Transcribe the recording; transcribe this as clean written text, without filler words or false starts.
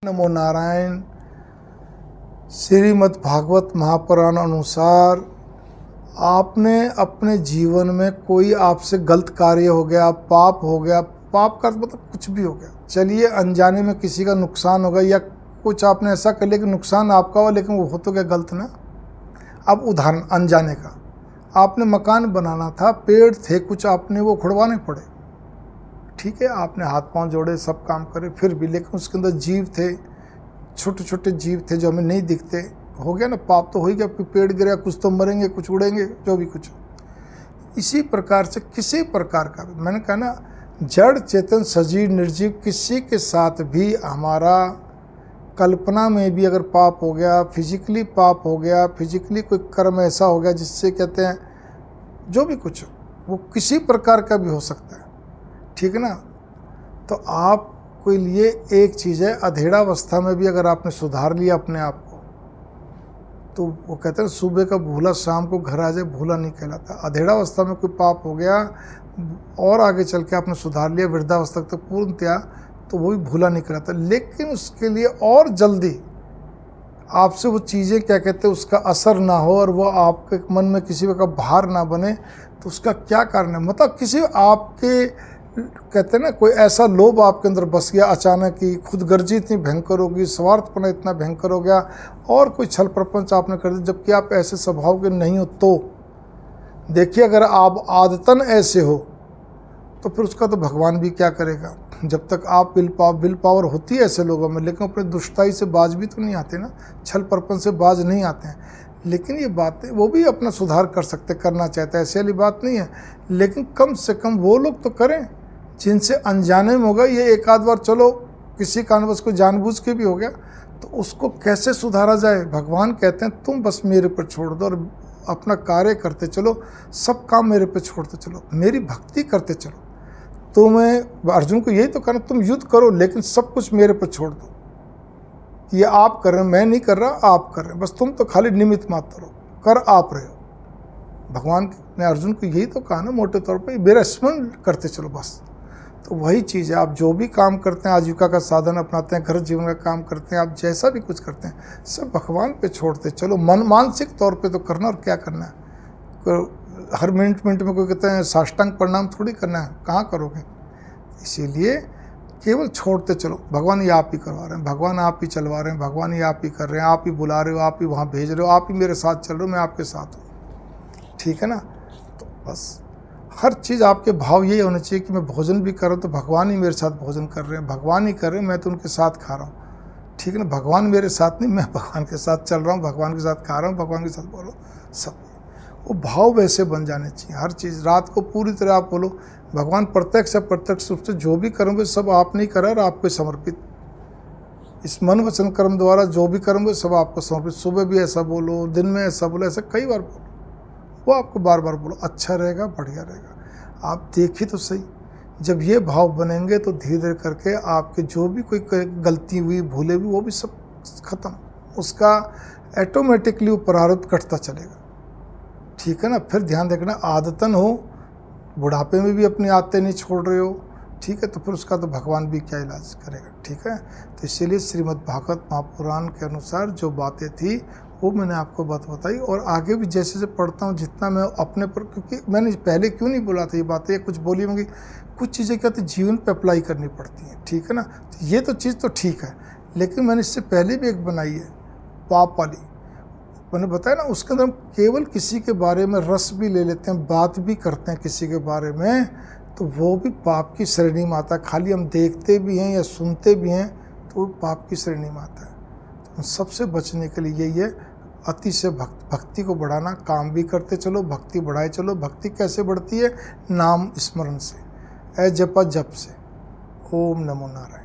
नमो नारायण। श्रीमद् भागवत महापुराण अनुसार आपने अपने जीवन में कोई आपसे गलत कार्य हो गया, पाप हो गया, पाप का मतलब कुछ भी हो गया, चलिए अनजाने में किसी का नुकसान हो गया या कुछ आपने ऐसा कर लिया कि नुकसान आपका हुआ लेकिन वो हो तो गया गलत ना। अब उदाहरण अनजाने का, आपने मकान बनाना था, पेड़ थे कुछ, आपने वो खुड़वाने पड़े, ठीक है, आपने हाथ पांव जोड़े, सब काम करे, फिर भी लेकिन उसके अंदर जीव थे, छोटे छोटे जीव थे जो हमें नहीं दिखते, हो गया ना, पाप तो हो ही गया, पेड़ गिरा, कुछ तो मरेंगे, कुछ उड़ेंगे, जो भी कुछ। इसी प्रकार से किसी प्रकार का भी, मैंने कहा ना, जड़ चेतन सजीव निर्जीव किसी के साथ भी हमारा कल्पना में भी अगर पाप हो गया, फिजिकली पाप हो गया, फिजिकली कोई कर्म ऐसा हो गया जिससे कहते हैं जो भी कुछ, वो किसी प्रकार का भी हो सकता है, ठीक है ना। तो आपके लिए एक चीज़ है, अधेड़ावस्था में भी अगर आपने सुधार लिया अपने आप को, तो वो कहते हैं सुबह का भूला शाम को घर आ जाए भूला नहीं कहलाता। अधेड़ावस्था में कोई पाप हो गया और आगे चल के आपने सुधार लिया वृद्धावस्था तक पूर्णतया, तो वो भी भूला नहीं कहलाता। लेकिन उसके लिए और जल्दी आपसे वो चीज़ें क्या कहते हैं उसका असर ना हो और वो आपके मन में किसी का भार ना बने, तो उसका क्या कारण है, मतलब किसी आपके कहते हैं ना कोई ऐसा लोभ आपके अंदर बस गया अचानक ही, खुदगर्जी इतनी भयंकर होगी, स्वार्थपना इतना भयंकर हो गया और कोई छल प्रपंच आपने कर दिया, जबकि आप ऐसे स्वभाव के नहीं हो। तो देखिए अगर आप आदतन ऐसे हो तो फिर उसका तो भगवान भी क्या करेगा। जब तक आप विल पावर होती है ऐसे लोगों में, लेकिन अपने दुष्टाई से बाज भी तो नहीं आते ना, छल प्रपंच से बाज नहीं आते हैं। लेकिन ये बातें वो भी अपना सुधार कर सकते, करना चाहते हैं, ऐसी वाली बात नहीं है। लेकिन कम से कम वो लोग तो करें जिनसे अनजाने में होगा, ये एक आध बार चलो किसी कारणवश को जानबूझ के भी हो गया, तो उसको कैसे सुधारा जाए। भगवान कहते हैं तुम बस मेरे पर छोड़ दो और अपना कार्य करते चलो, सब काम मेरे पे छोड़ते चलो, मेरी भक्ति करते चलो। तो मैं अर्जुन को यही तो कहना, तुम युद्ध करो लेकिन सब कुछ मेरे पर छोड़ दो, ये आप कर रहे हैं, मैं नहीं कर रहा, आप कर रहे हैं, बस तुम तो खाली निमित्त मात्र हो, कर आप रहे हो। भगवान ने अर्जुन को यही तो कहा ना मोटे तौर पे, मेरा स्मरण करते चलो बस। तो वही चीज़ है, आप जो भी काम करते हैं, आजीविका का साधन अपनाते हैं, घर जीवन का काम करते हैं, आप जैसा भी कुछ करते हैं सब भगवान पे छोड़ते चलो। मानसिक तौर पे तो करना, और क्या करना है, हर मिनट मिनट में कोई कहते हैं साष्टांग प्रणाम थोड़ी करना है, कहाँ करोगे। इसीलिए केवल छोड़ते चलो, भगवान ये आप ही करवा रहे हैं, भगवान आप ही चलवा रहे हैं, भगवान ये आप ही कर रहे हैं, आप ही बुला रहे हो, आप ही वहाँ भेज रहे हो, आप ही मेरे साथ चल रहे हो, मैं आपके साथ हूँ, ठीक है ना। तो बस हर चीज़ आपके भाव यही होने चाहिए कि मैं भोजन भी कर रहा हूँ तो भगवान ही मेरे साथ भोजन कर रहे हैं, भगवान ही कर रहे हैं, मैं तो उनके साथ खा रहा हूँ, ठीक है ना। भगवान मेरे साथ नहीं, मैं भगवान के साथ चल रहा हूँ, भगवान के साथ खा रहा हूँ, भगवान के साथ बोल रहा हूँ, सब वो भाव वैसे बन जाने चाहिए। हर चीज़ रात को पूरी तरह आप बोलो भगवान प्रत्यक्ष अप्रत्यक्ष रूप से जो भी करोगे सब आपने करा और आपको समर्पित, इस मन वचन कर्म द्वारा जो भी करोगे सब आपको समर्पित। सुबह भी ऐसा बोलो, दिन में ऐसा बोलो, ऐसा कई बार बोलो, वो आपको बार बार बोलो, अच्छा रहेगा, बढ़िया रहेगा। आप देखिए तो सही, जब ये भाव बनेंगे तो धीरे धीरे करके आपके जो भी कोई गलती हुई, भूले भी, वो भी सब खत्म, उसका ऑटोमेटिकली वो प्रारब्ध कटता चलेगा, ठीक है ना। फिर ध्यान रखना, आदतन हो, बुढ़ापे में भी अपनी आदतें नहीं छोड़ रहे हो, ठीक है, तो फिर उसका तो भगवान भी क्या इलाज करेगा, ठीक है। तो इसीलिए श्रीमद् भागवत महापुराण के अनुसार जो बातें थी वो मैंने आपको बात बताई, और आगे भी जैसे जैसे पढ़ता हूँ जितना मैं अपने पर, क्योंकि मैंने पहले क्यों नहीं बोला था ये बातें, कुछ बोली होंगी, कुछ चीज़ें क्या होती जीवन पे अप्लाई करनी पड़ती हैं, ठीक है ना। तो ये तो चीज़ तो ठीक है, लेकिन मैंने इससे पहले भी एक बनाई है पाप वाली, मैंने बताया ना, उसके अंदर हम केवल किसी के बारे में रस भी ले लेते हैं, बात भी करते हैं किसी के बारे में, तो वो भी पाप की श्रेणी में आता है। खाली हम देखते भी हैं या सुनते भी हैं तो वो पाप की श्रेणी में आता है। तो सबसे बचने के लिए यही है, अति से भक्ति को बढ़ाना, काम भी करते चलो, भक्ति बढ़ाए चलो। भक्ति कैसे बढ़ती है, नाम स्मरण से, जप से। ओम नमो नारायण।